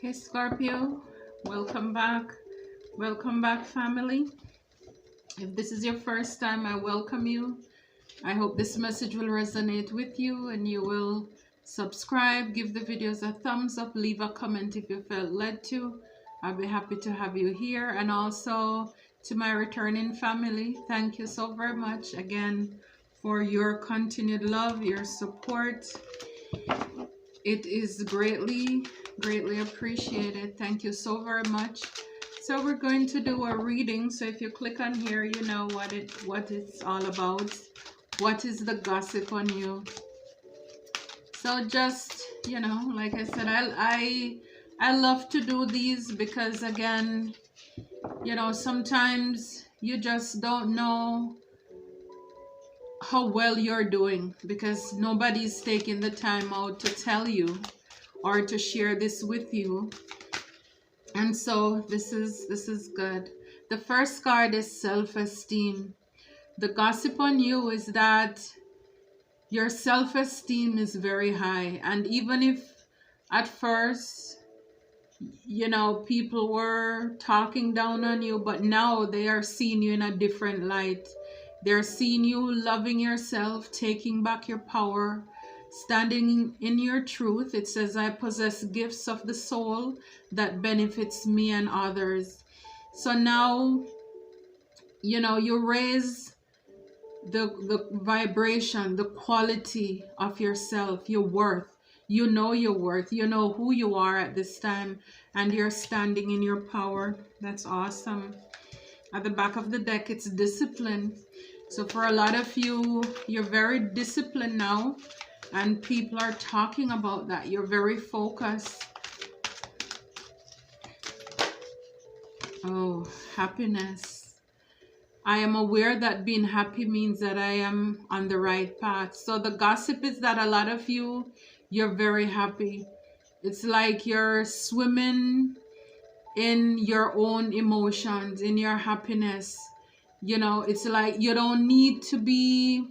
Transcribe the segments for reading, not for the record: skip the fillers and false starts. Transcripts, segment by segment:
Okay, Scorpio, welcome back. Welcome back, family. If this is your first time, I welcome you. I hope this message will resonate with you and you will subscribe, give the videos a thumbs up, leave a comment if you felt led to. I'll be happy to have you here. And also to my returning family, thank you so very much again for your continued love, your support. It is greatly appreciated. Thank you so very much. So we're going to do a reading. So if you click on here, you know what it's all about. What is the gossip on you? So just, you know, like I said, I love to do these because, again, you know, sometimes you just don't know how well you're doing because nobody's taking the time out to tell you or to share this with you. And so this is good. The first card is self-esteem. The gossip on you is that your self-esteem is very high, and even if at first, you know, people were talking down on you, but now they are seeing you in a different light. They're seeing you loving yourself, taking back your power, standing in your truth. It says, I possess gifts of the soul that benefits me and others. So now, you know, you raise the vibration, the quality of yourself, your worth. You know your worth. You know who you are at this time, and you're standing in your power. That's awesome. At the back of the deck, it's discipline. So for a lot of you, you're very disciplined now, and people are talking about that. You're very focused. Oh, happiness. I am aware that being happy means that I am on the right path. So the gossip is that a lot of you, you're very happy. It's like you're swimming in your own emotions, in your happiness. You know, it's like you don't need to be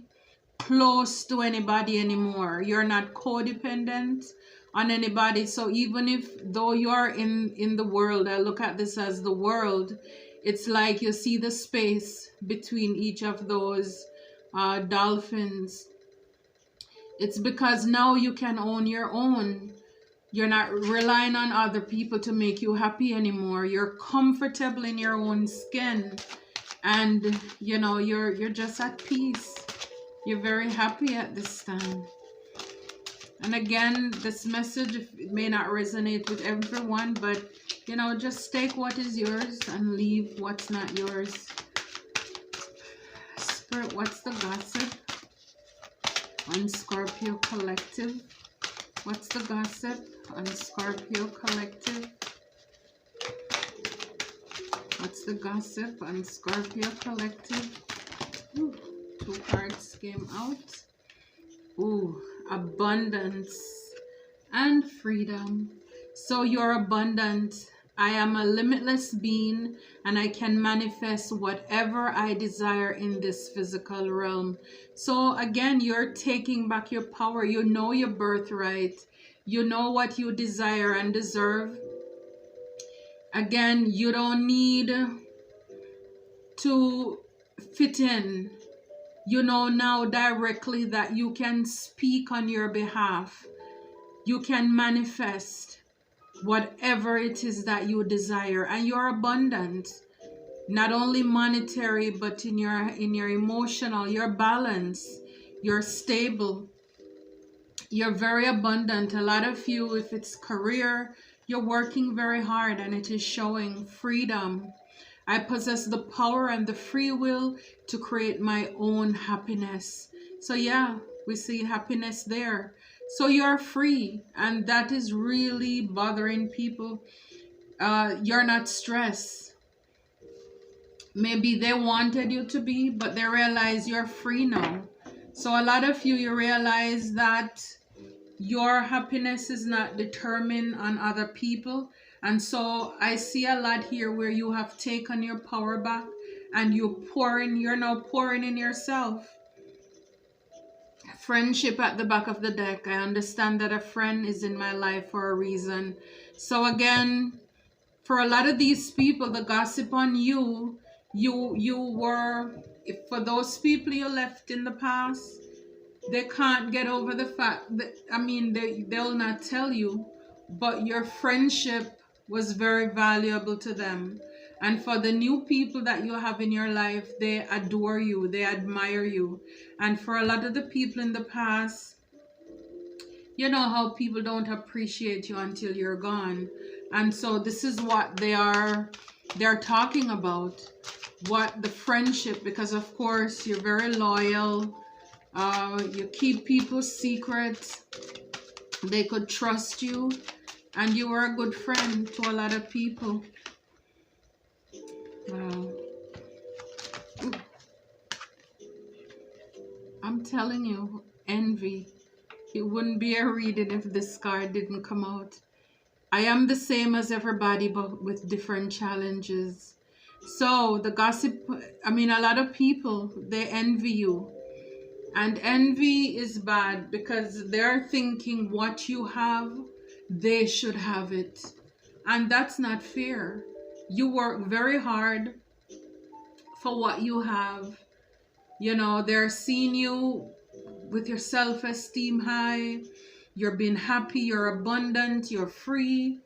close to anybody anymore. You're not codependent on anybody. So even if though you are in the world, I look at this as the world, it's like you see the space between each of those dolphins. It's because now you can own your own. You're not relying on other people to make you happy anymore. You're comfortable in your own skin. And, you know, you're just at peace. You're very happy at this time. And again, this message, it may not resonate with everyone, but, you know, just take what is yours and leave what's not yours. Spirit, what's the gossip on Scorpio Collective? What's the gossip on Scorpio Collective? What's the gossip on Scorpio Collective? Ooh, 2 cards came out. Ooh, abundance and freedom. So you're abundant. I am a limitless being, and I can manifest whatever I desire in this physical realm. So again, you're taking back your power. You know your birthright. You know what you desire and deserve. Again, you don't need to fit in. You know now directly that you can speak on your behalf. You can manifest whatever it is that you desire, and you're abundant. Not only monetary, but in your emotional, you're balanced, you're stable. You're very abundant. A lot of you, if it's career, you're working very hard and it is showing. Freedom. I possess the power and the free will to create my own happiness. So yeah, we see happiness there. So you're free, and that is really bothering people. You're not stressed. Maybe they wanted you to be, but they realize you're free now. So a lot of you, you realize that your happiness is not determined on other people. And so I see a lot here where you have taken your power back and you're now pouring in yourself. Friendship at the back of the deck. I understand that a friend is in my life for a reason. So again, for a lot of these people, the gossip on you, you were, if for those people you left in the past, they can't get over the fact that, I mean, they'll not tell you, but your friendship was very valuable to them. And for the new people that you have in your life, they adore you, they admire you. And for a lot of the people in the past, you know how people don't appreciate you until you're gone. And so this is what they're talking about, what the friendship, because of course you're very loyal, you keep people's secrets, they could trust you, and you were a good friend to a lot of people. Wow. Ooh. I'm telling you, envy. It wouldn't be a reading if this card didn't come out. I am the same as everybody, but with different challenges. So the gossip, I mean, a lot of people, they envy you. And envy is bad because they're thinking what you have, they should have it. And that's not fair. You work very hard for what you have. You know, they're seeing you with your self-esteem high. You're being happy, you're abundant, you're free.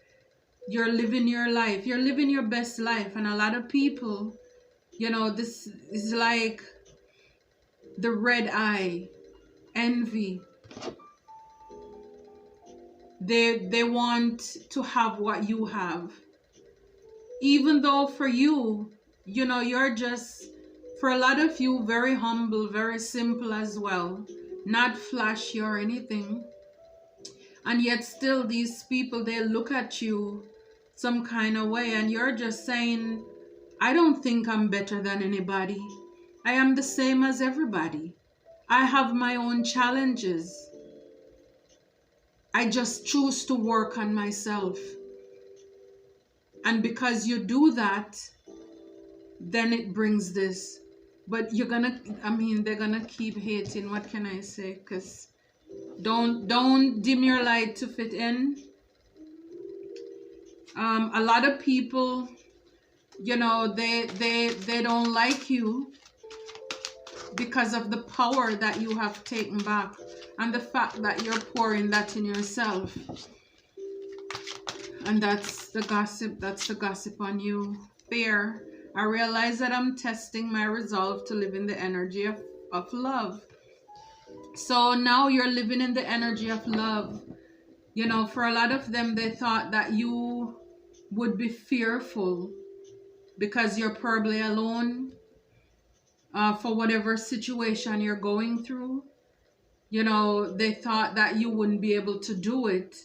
You're living your life. You're living your best life. And a lot of people, you know, this is like the red eye, envy. They want to have what you have. Even though for you, you know, you're just, for a lot of you, very humble, very simple as well. Not flashy or anything. And yet still these people, they look at you some kind of way, and you're just saying, I don't think I'm better than anybody. I am the same as everybody. I have my own challenges. I just choose to work on myself. And because you do that, then it brings this. But you're gonna, I mean, they're gonna keep hating. What can I say? Because don't dim your light to fit in. A lot of people, you know, they don't like you because of the power that you have taken back and the fact that you're pouring that in yourself. And that's the gossip on you. Fear. I realize that I'm testing my resolve to live in the energy of love. So now you're living in the energy of love. You know, for a lot of them, they thought that you would be fearful because you're probably alone for whatever situation you're going through. You know, they thought that you wouldn't be able to do it.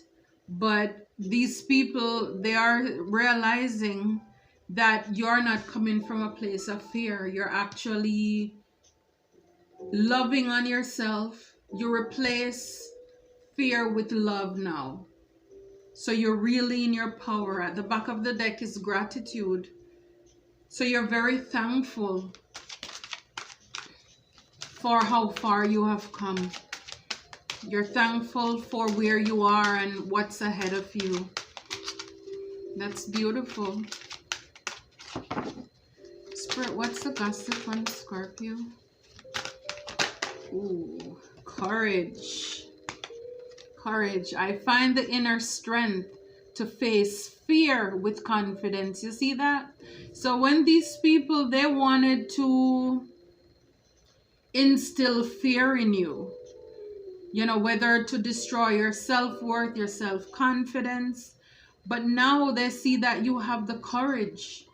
But these people, they are realizing that you're not coming from a place of fear. You're actually loving on yourself. You replace fear with love now. So you're really in your power. At the back of the deck is gratitude. So you're very thankful for how far you have come. You're thankful for where you are and what's ahead of you. That's beautiful. Spirit, what's the gossip on Scorpio? Ooh, courage. Courage. I find the inner strength to face fear with confidence. You see that? So when these people, they wanted to instill fear in you, you know, whether to destroy your self-worth, your self-confidence, but now they see that you have the courage.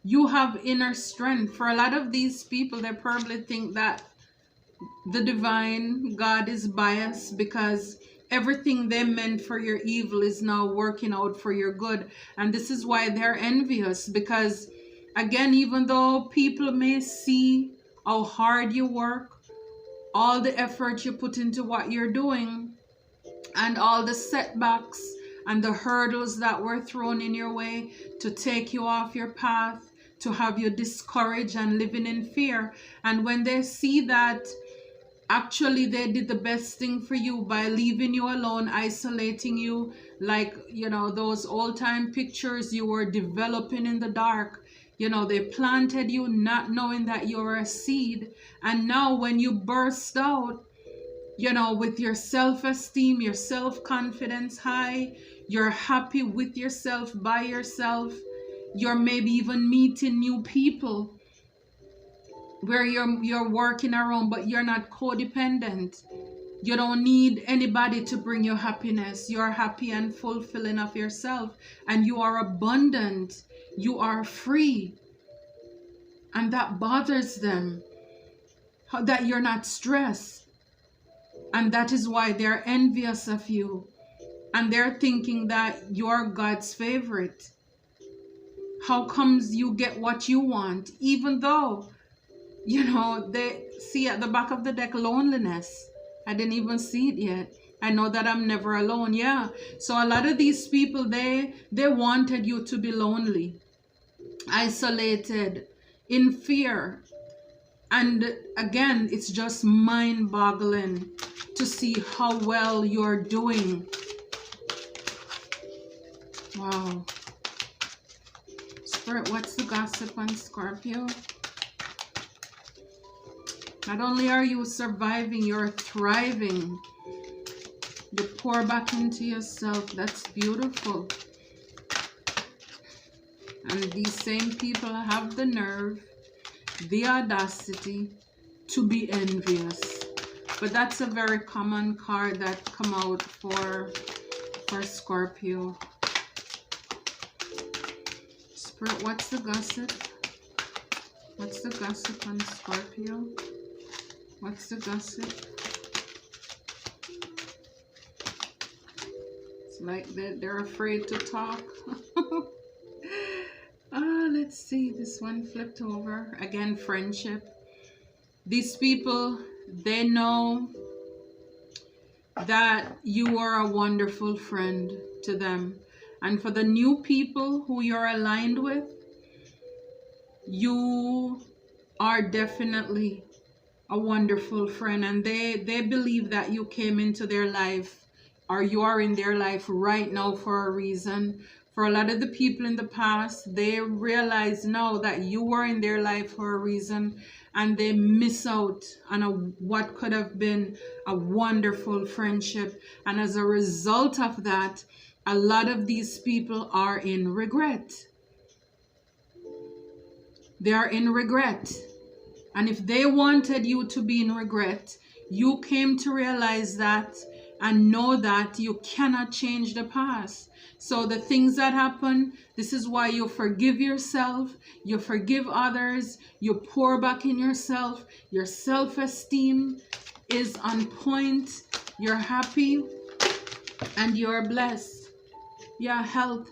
You have inner strength. For a lot of these people, they probably think that the divine God is biased because everything they meant for your evil is now working out for your good. And this is why they're envious, because again, even though people may see how hard you work, all the effort you put into what you're doing, and all the setbacks and the hurdles that were thrown in your way to take you off your path, to have you discouraged and living in fear. And when they see that Actually, they did the best thing for you by leaving you alone, isolating you, like, you know, those old-time pictures you were developing in the dark. You know, they planted you not knowing that you're a seed. And now when you burst out, you know, with your self-esteem, your self-confidence high, you're happy with yourself, by yourself, you're maybe even meeting new people where you're working around, but you're not codependent. You don't need anybody to bring you happiness. You're happy and fulfilling of yourself, and you are abundant. You are free. And that bothers them, that you're not stressed. And that is why they're envious of you. And they're thinking that you're God's favorite. How comes you get what you want, even though, you know, they see at the back of the deck loneliness. I didn't even see it yet. I know that I'm never alone. Yeah. So a lot of these people, they wanted you to be lonely, isolated, in fear. And again, it's just mind-boggling to see how well you're doing. Wow. Spirit, what's the gossip on Scorpio? Not only are you surviving, you're thriving. You pour back into yourself. That's beautiful. And these same people have the nerve, the audacity to be envious. But that's a very common card that come out for Scorpio. Spirit, what's the gossip? What's the gossip on Scorpio? What's the gossip? It's like they're afraid to talk. Let's see. This one flipped over. Again, friendship. These people, they know that you are a wonderful friend to them. And for the new people who you're aligned with, you are definitely a wonderful friend, and they believe that you came into their life, or you are in their life right now for a reason. For a lot of the people in the past, they realize now that you were in their life for a reason, and they miss out on what could have been a wonderful friendship. And as a result of that, a lot of these people are in regret. They are in regret. And if they wanted you to be in regret, you came to realize that and know that you cannot change the past. So the things that happen, this is why you forgive yourself, you forgive others, you pour back in yourself, your self-esteem is on point, you're happy, and you're blessed. Yeah, health.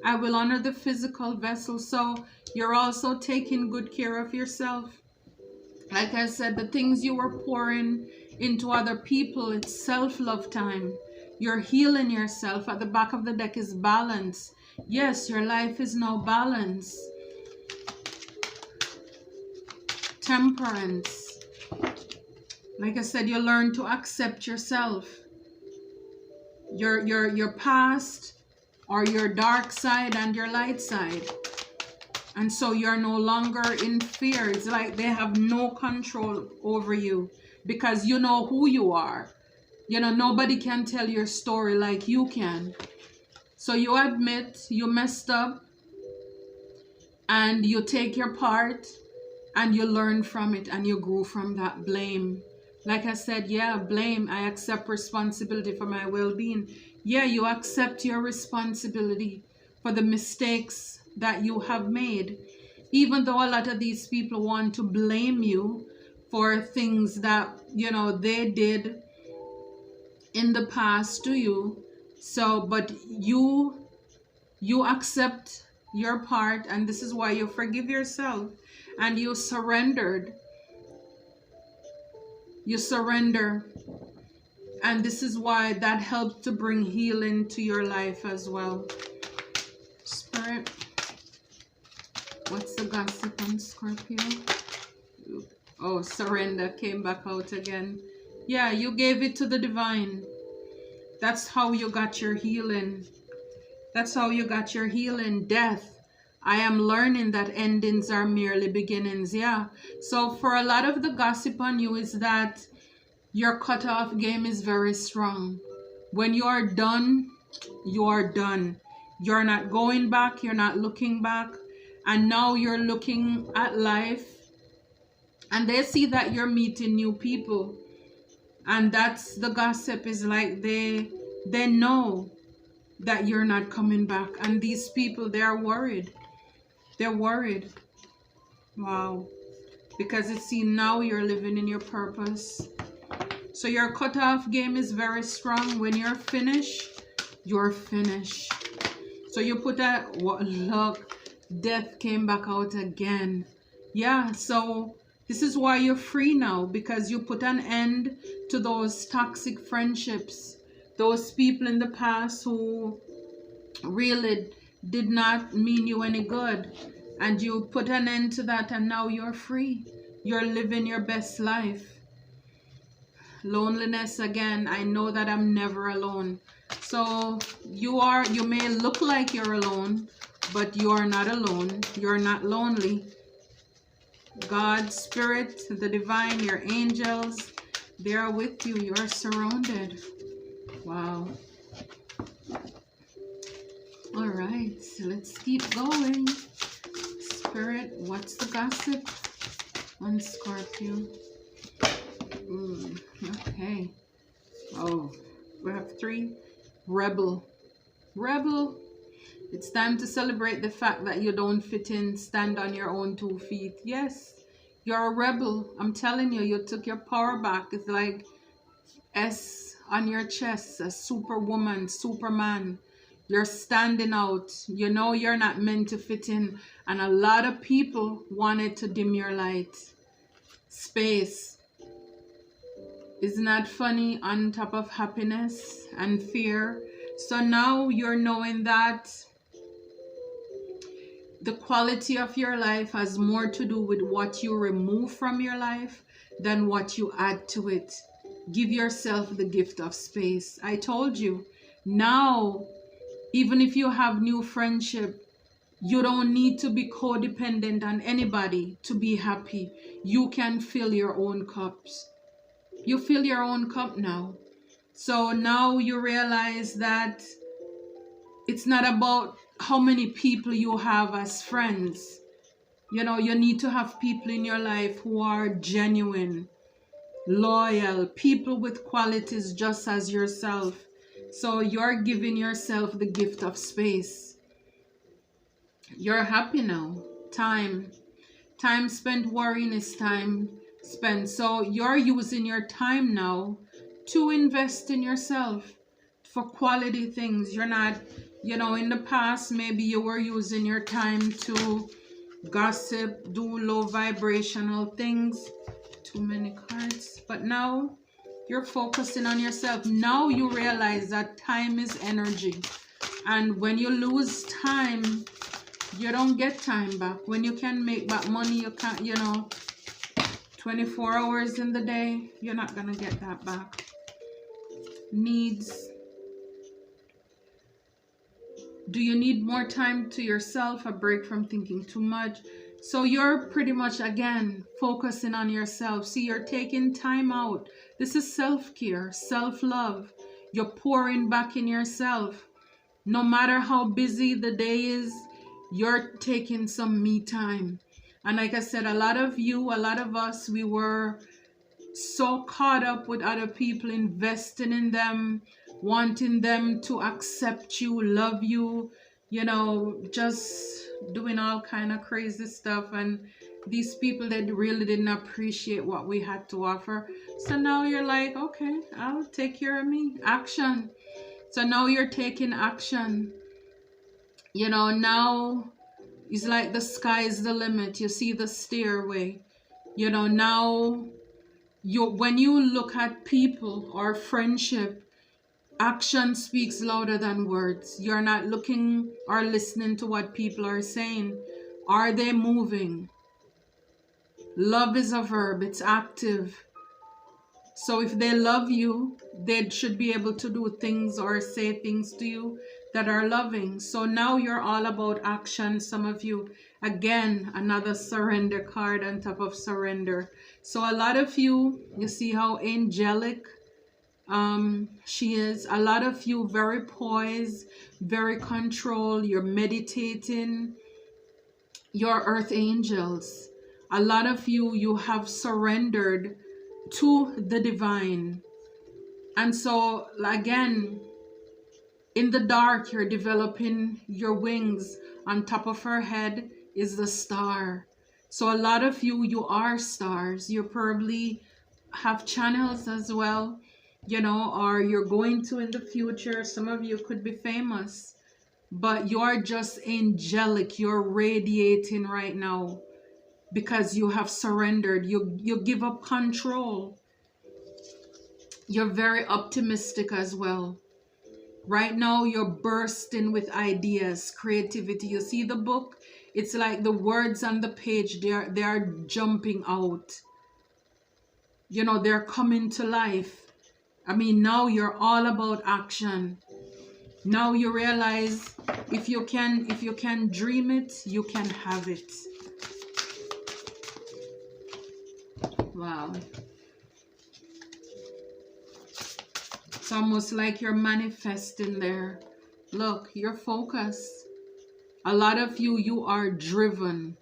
I will honor the physical vessel. So you're also taking good care of yourself. Like I said, the things you were pouring into other people, it's self-love time. You're healing yourself. At the back of the deck is balance. Yes, your life is now balance. Temperance. Like I said, you learn to accept yourself. Your past, or your dark side and your light side. And so you're no longer in fear. It's like they have no control over you, because you know who you are. You know, nobody can tell your story like you can. So you admit you messed up, and you take your part, and you learn from it, and you grew from that. Blame. Like I said, yeah, blame. I accept responsibility for my well-being. Yeah, you accept your responsibility for the mistakes that you have made. Even though a lot of these people want to blame you for things that, you know, they did in the past to you. So, but you accept your part, and this is why you forgive yourself, and you surrendered. You surrender. And this is why that helps to bring healing to your life as well. Spirit, what's the gossip on Scorpio? Oh, surrender came back out again. Yeah, you gave it to the divine. That's how you got your healing. That's how you got your healing. Death. I am learning that endings are merely beginnings. Yeah. So for a lot of the gossip on you is that your cutoff game is very strong. When you are done, you are done. You're not going back. You're not looking back. And now you're looking at life and they see that you're meeting new people. And that's the gossip is like they know that you're not coming back. And these people, they're worried. They're worried. Wow. Because it seems now you're living in your purpose. So your cutoff game is very strong. When you're finished, you're finished. So you put that, look, death came back out again. Yeah, so this is why you're free now, because you put an end to those toxic friendships, those people in the past who really did not mean you any good. And you put an end to that and now you're free. You're living your best life. Loneliness again, I know that I'm never alone. So you may look like you're alone, but you are not alone. You're not lonely. God, Spirit, the divine, your angels, they are with you. You're surrounded. Wow. All right, so let's keep going. Spirit, what's the gossip on Scorpio? Okay. Oh, we have 3. Rebel. Rebel. It's time to celebrate the fact that you don't fit in. Stand on your own 2 feet. Yes, you're a rebel. I'm telling you, you took your power back. It's like S on your chest, a superwoman, Superman. You're standing out. You know you're not meant to fit in. And a lot of people wanted to dim your light. Space. Isn't that funny? On top of happiness and fear. So now you're knowing that the quality of your life has more to do with what you remove from your life than what you add to it. Give yourself the gift of space. I told you. Now, even if you have new friendship, you don't need to be codependent on anybody to be happy. You can fill your own cups. You fill your own cup now. So now you realize that it's not about how many people you have as friends. You know, you need to have people in your life who are genuine, loyal, people with qualities just as yourself. So you're giving yourself the gift of space. You're happy now. Time spent worrying is time spent. So you're using your time now to invest in yourself for quality things. You're not, you know, in the past, maybe you were using your time to gossip, do low vibrational things. Too many cards. But now you're focusing on yourself. Now you realize that time is energy. And when you lose time, you don't get time back. When you can make back money, you can't, you know, 24 hours in the day, you're not going to get that back. Needs. Do you need more time to yourself? A break from thinking too much? So you're pretty much, again, focusing on yourself. See, you're taking time out. This is self-care, self-love. You're pouring back in yourself. No matter how busy the day is, you're taking some me time. And like I said, a lot of us, we were so caught up with other people, investing in them, wanting them to accept you, love you, you know, just doing all kind of crazy stuff. And these people that really didn't appreciate what we had to offer. So now you're like, okay, I'll take care of me. Action. So now you're taking action. You know, now it's like the sky is the limit. You see the stairway. You know, now when you look at people or friendship, action speaks louder than words. You're not looking or listening to what people are saying. Are they moving? Love is a verb. It's active. So if they love you, they should be able to do things or say things to you that are loving. So now you're all about action. Some of you, again, another surrender card on top of surrender. So a lot of you see how angelic she is. A lot of you very poised, very controlled. You're meditating. Your earth angels. A lot of you have surrendered to the divine. And so again, in the dark, you're developing your wings. On top of her head is the star. So a lot of you are stars. You probably have channels as well, you know, or you're going to in the future. Some of you could be famous, but you're just angelic. You're radiating right now because you have surrendered. You give up control. You're very optimistic as well. Right now, you're bursting with ideas, creativity. You see the book? It's like the words on the page, they are jumping out. You know, they're coming to life. I mean, now you're all about action. Now you realize if you can dream it, you can have it. Wow. It's almost like you're manifesting there. Look, you're focused. A lot of you are driven.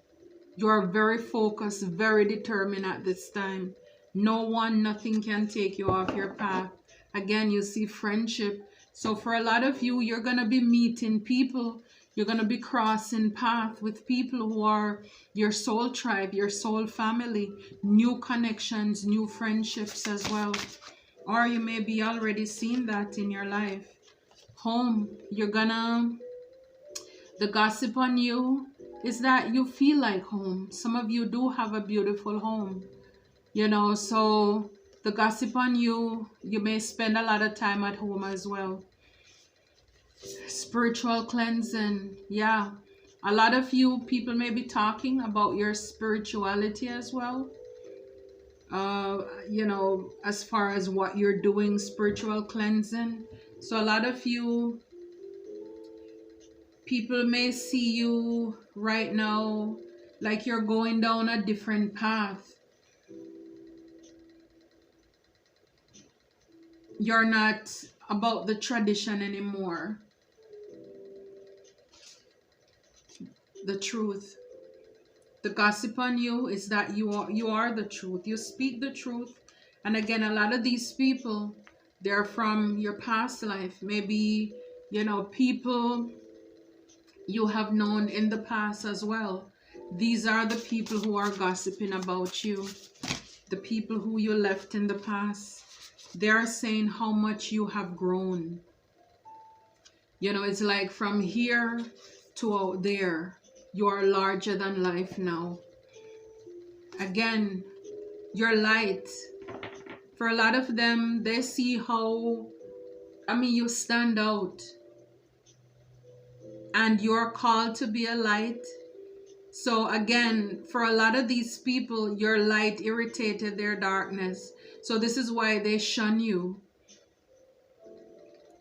You are very focused, very determined at this time. No one, nothing can take you off your path. Again, you see friendship. So for a lot of you, you're going to be meeting people. You're going to be crossing path with people who are your soul tribe, your soul family. New connections, new friendships as well. Or you may be already seeing that in your life. Home, the gossip on you is that you feel like home. Some of you do have a beautiful home, you know, so the gossip on you, you may spend a lot of time at home as well. Spiritual cleansing, yeah. A lot of you people may be talking about your spirituality as well. You know, as far as what you're doing, spiritual cleansing. So a lot of you people may see you right now like you're going down a different path. You're not about the tradition anymore. The truth. The gossip on you is that you are the truth. You speak the truth. And again, a lot of these people, they're from your past life. Maybe, you know, people you have known in the past as well. These are the people who are gossiping about you. The people who you left in the past. They're saying how much you have grown. You know, it's like from here to out there. You are larger than life now. Again, your light. For a lot of them, they see how, I mean, you stand out. And you're called to be a light. So again, for a lot of these people, your light irritated their darkness. So this is why they shun you.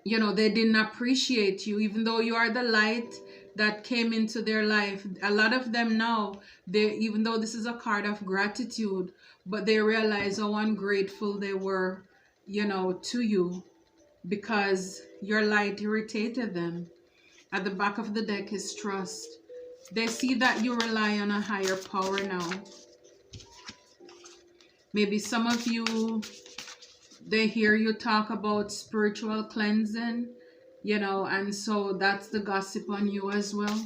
You know, they didn't appreciate you, even though you are the light that came into their life. A lot of them now, even though this is a card of gratitude, but they realize how ungrateful they were, you know, to you because your light irritated them. At the back of the deck is trust. They see that you rely on a higher power now. Maybe some of you, they hear you talk about spiritual cleansing, you know, and so that's the gossip on you as well.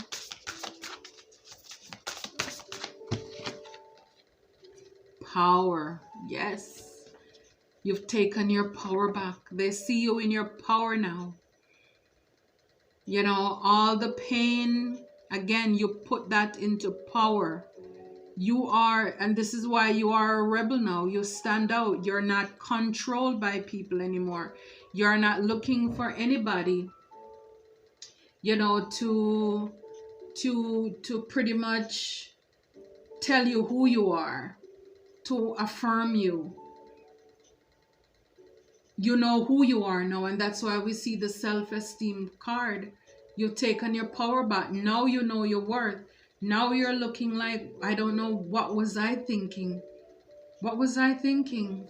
Power, yes. You've taken your power back. They see you in your power now. You know, all the pain, again, you put that into power. You are, and this is why you are a rebel now. You stand out. You're not controlled by people anymore. You're not looking for anybody, you know, to pretty much tell you who you are, to affirm you. You know who you are now, and that's why we see the self-esteem card. You've taken your power back. Now you know your worth. Now you're looking like, I don't know, what was I thinking? What was I thinking?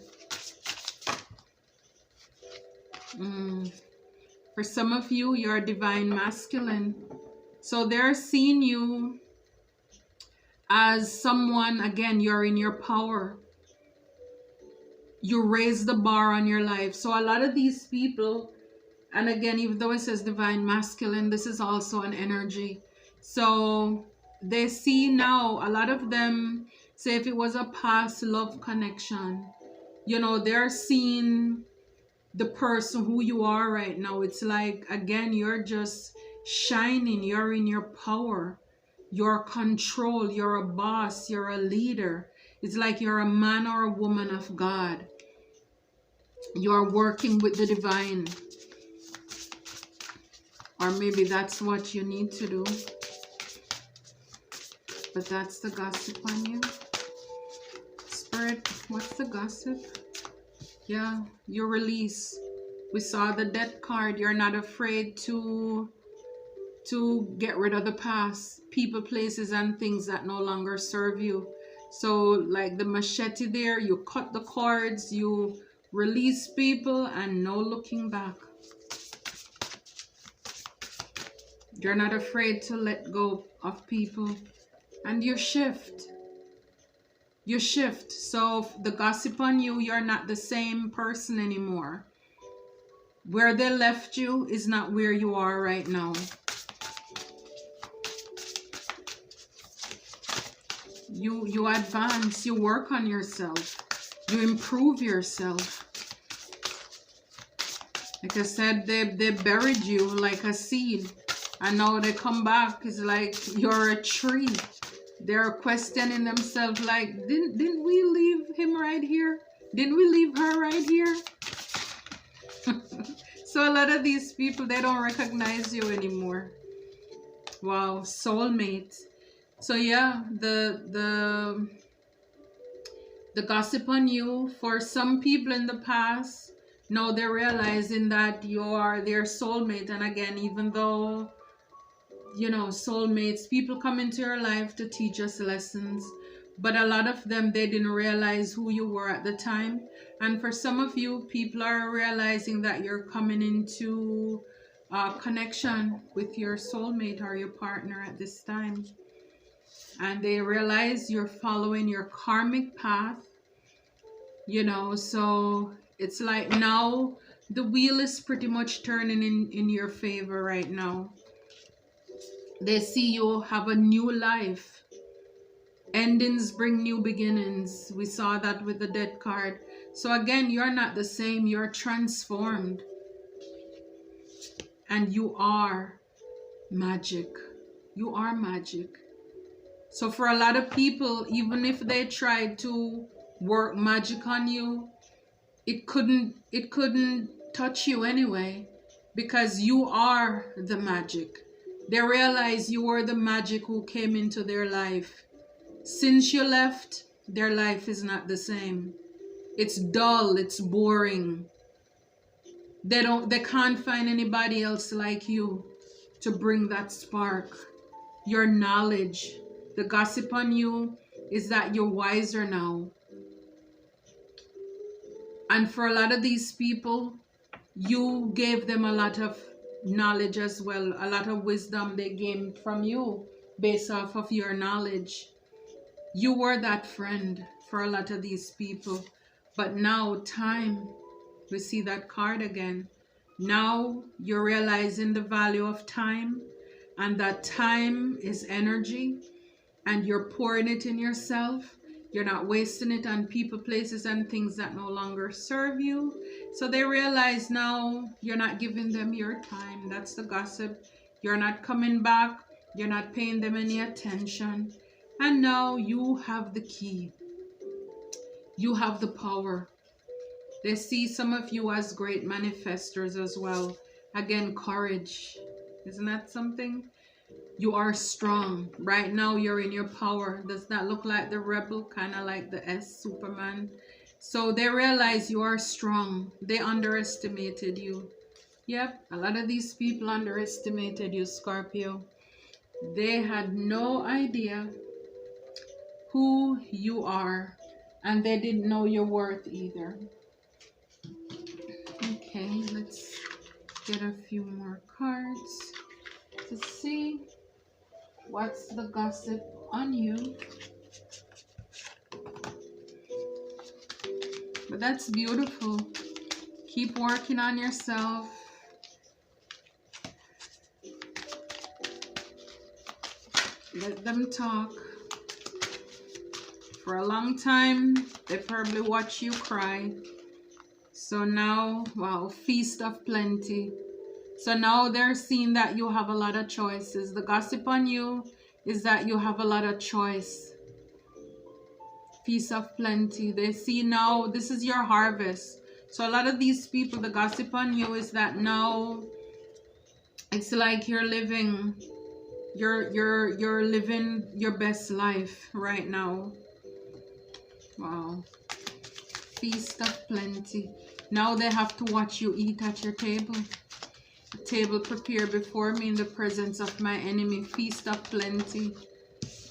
For some of you, you're divine masculine. So they're seeing you as someone, again, you're in your power. You raise the bar on your life. So a lot of these people, and again, even though it says divine masculine, this is also an energy. So they see now, a lot of them, say if it was a past love connection, you know, they're seeing the person who you are right now. It's like, again, you're just shining. You're in your power. You're control. You're a boss. You're a leader. It's like you're a man or a woman of God. You're working with the divine. Or maybe that's what you need to do. But that's the gossip on you. Spirit, what's the gossip? Yeah, you release. We saw the death card. You're not afraid to get rid of the past. People, places, and things that no longer serve you. So like the machete there, you cut the cords, you release people, and no looking back. You're not afraid to let go of people. And you shift. You shift. So the gossip on you, you're not the same person anymore. Where they left you is not where you are right now. You advance, you work on yourself, you improve yourself. Like I said, they buried you like a seed, and now they come back. It's like you're a tree. They're questioning themselves like, didn't we leave him right here? Didn't we leave her right here? So a lot of these people, they don't recognize you anymore. Wow, soulmate. So yeah, the gossip on you, for some people in the past, now they're realizing that you are their soulmate. And again, even though, you know, soulmates, people come into your life to teach us lessons, but a lot of them, they didn't realize who you were at the time. And for some of you, people are realizing that you're coming into connection with your soulmate or your partner at this time. And they realize you're following your karmic path, you know. So it's like now the wheel is pretty much turning in your favor right now. They see you have a new life. Endings bring new beginnings. We saw that with the death card. So again, you're not the same. You're transformed. And you are magic. You are magic. So for a lot of people, even if they tried to work magic on you, it couldn't touch you anyway, because you are the magic. They realize you are the magic who came into their life. Since you left, their life is not the same. It's dull, it's boring. They can't find anybody else like you to bring that spark. Your knowledge. The gossip on you is that you're wiser now. And for a lot of these people, you gave them a lot of knowledge as well. A lot of wisdom they gained from you based off of your knowledge. You were that friend for a lot of these people. But now time, we see that card again. Now you're realizing the value of time, and that time is energy, and you're pouring it in yourself. You're not wasting it on people, places, and things that no longer serve you. So they realize now you're not giving them your time. That's the gossip. You're not coming back. You're not paying them any attention. And now you have the key. You have the power. They see some of you as great manifestors as well. Again, courage. Isn't that something? You are strong. Right now, you're in your power. Does that look like the rebel? Kind of like the Superman. So they realize you are strong. They underestimated you. Yep, a lot of these people underestimated you, Scorpio. They had no idea who you are, and they didn't know your worth either. Okay, let's get a few more cards to see what's the gossip on you. But that's beautiful. Keep working on yourself. Let them talk. For a long time, they probably watch you cry. So now, wow, feast of plenty. So now they're seeing that you have a lot of choices. The gossip on you is that you have a lot of choice. Feast of plenty. They see now this is your harvest. So a lot of these people, the gossip on you is that now it's like you're living you're living your best life right now. Wow. Feast of plenty. Now they have to watch you eat at your table. A table prepared before me in the presence of my enemy. Feast of plenty.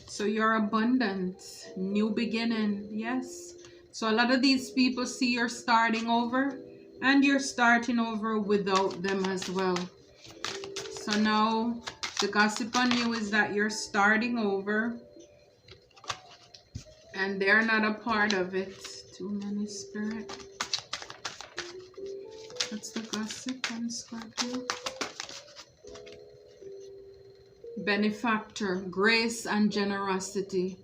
So you're abundant. New beginning. Yes. So a lot of these people see you're starting over, and you're starting over without them as well. So now the gossip on you is that you're starting over, and they're not a part of it. Too many, Spirit. That's the gossip on Scorpio. Benefactor, grace and generosity.